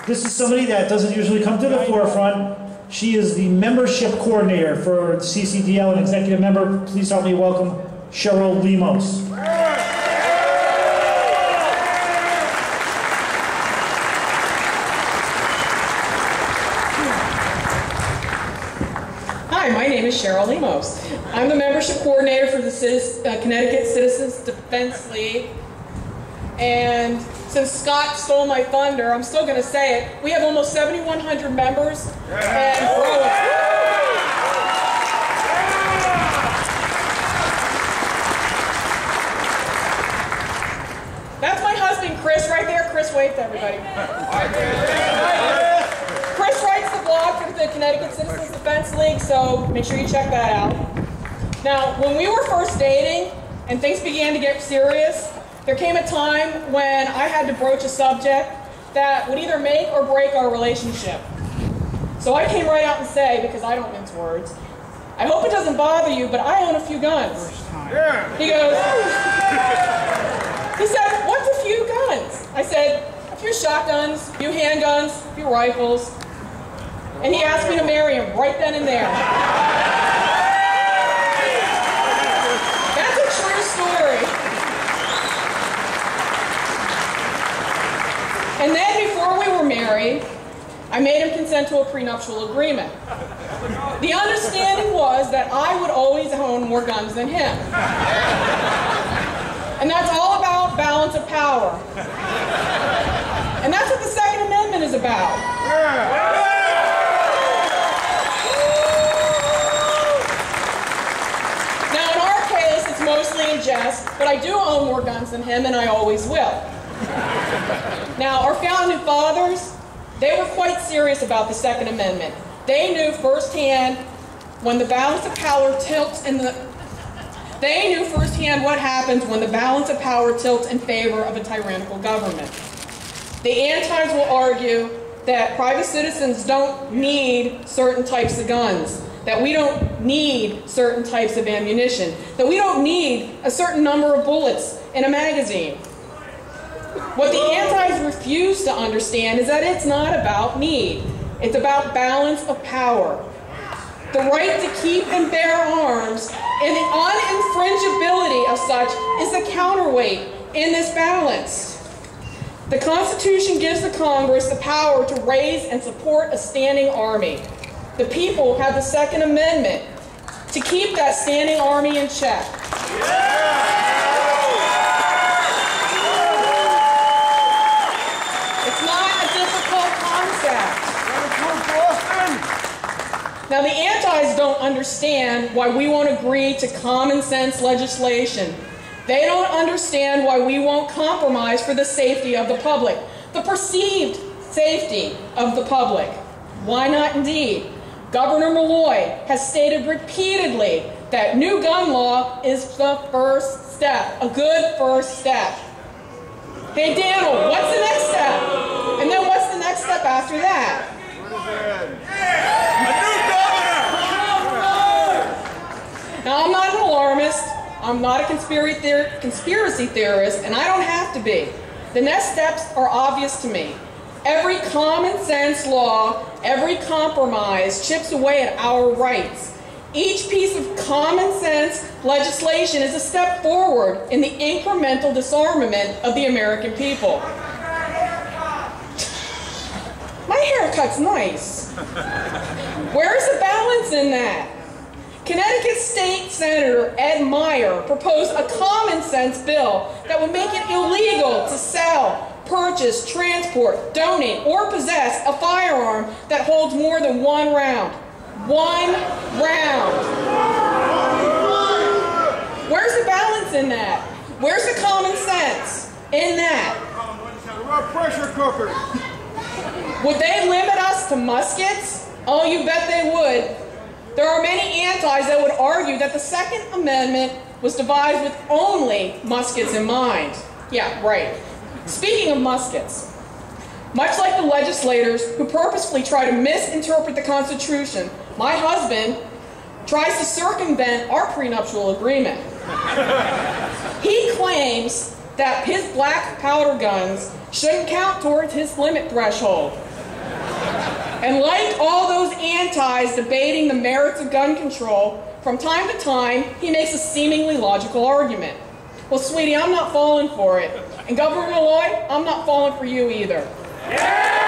This is somebody that doesn't usually come to the forefront. She is the membership coordinator for CCDL, an executive member. Please help me welcome Cheryl Lemos. Hi, my name is Cheryl Lemos. I'm the membership coordinator for the Connecticut Citizens Defense League. And since Scott stole my thunder, I'm still going to say it. We have almost 7,100 members and growing. That's my husband, Chris, right there. Chris, wave to everybody. Chris writes the blog for the Connecticut Citizens Defense League, so make sure you check that out. Now, when we were first dating and things began to get serious, there came a time when I had to broach a subject that would either make or break our relationship. So I came right out and say, because I don't mince words, I hope it doesn't bother you, but I own a few guns. He goes, he said, what's a few guns? I said, a few shotguns, a few handguns, a few rifles. And he asked me to marry him right then and there. That's a true story. And then before we were married, I made him consent to a prenuptial agreement. The understanding was that I would always own more guns than him. And that's all about balance of power. And that's what the Second Amendment is about. Now in our case, it's mostly in jest, but I do own more guns than him, and I always will. Now, our founding fathers, they were quite serious about the Second Amendment. They knew firsthand when the balance of power tilts in the... They knew firsthand what happens when the balance of power tilts in favor of a tyrannical government. The antis will argue that private citizens don't need certain types of guns, that we don't need certain types of ammunition, that we don't need a certain number of bullets in a magazine. What the antis refuse to understand is that it's not about need. It's about balance of power. The right to keep and bear arms and the uninfringibility of such is the counterweight in this balance. The Constitution gives the Congress the power to raise and support a standing army. The people have the Second Amendment to keep that standing army in check. It's not a difficult concept. Now, the antis don't understand why we won't agree to common sense legislation. They don't understand why we won't compromise for the safety of the public, the perceived safety of the public. Why not indeed? Governor Malloy has stated repeatedly that new gun law is the first step, a good first step. Hey, Daniel, what's the next step? And then what's the next step after that? Now, I'm not an alarmist, I'm not a conspiracy theorist, and I don't have to be. The next steps are obvious to me. Every common sense law, every compromise chips away at our rights. Each piece of common sense legislation is a step forward in the incremental disarmament of the American people. My haircut's nice. Where's the balance in that? Connecticut State Senator Ed Meyer proposed a common sense bill that would make it illegal to sell, purchase, transport, donate, or possess a firearm that holds more than one round. One round. Where's the balance in that? Where's the common sense in that? Pressure cookers. Would they limit us to muskets? Oh, you bet they would. There are many antis that would argue that the Second Amendment was devised with only muskets in mind. Yeah, right. Speaking of muskets, much like the legislators who purposefully try to misinterpret the Constitution, my husband tries to circumvent our prenuptial agreement. He claims that his black powder guns shouldn't count towards his limit threshold. And like all those antis debating the merits of gun control, from time to time, he makes a seemingly logical argument. Well, sweetie, I'm not falling for it. And Governor Malloy, I'm not falling for you either. Yeah!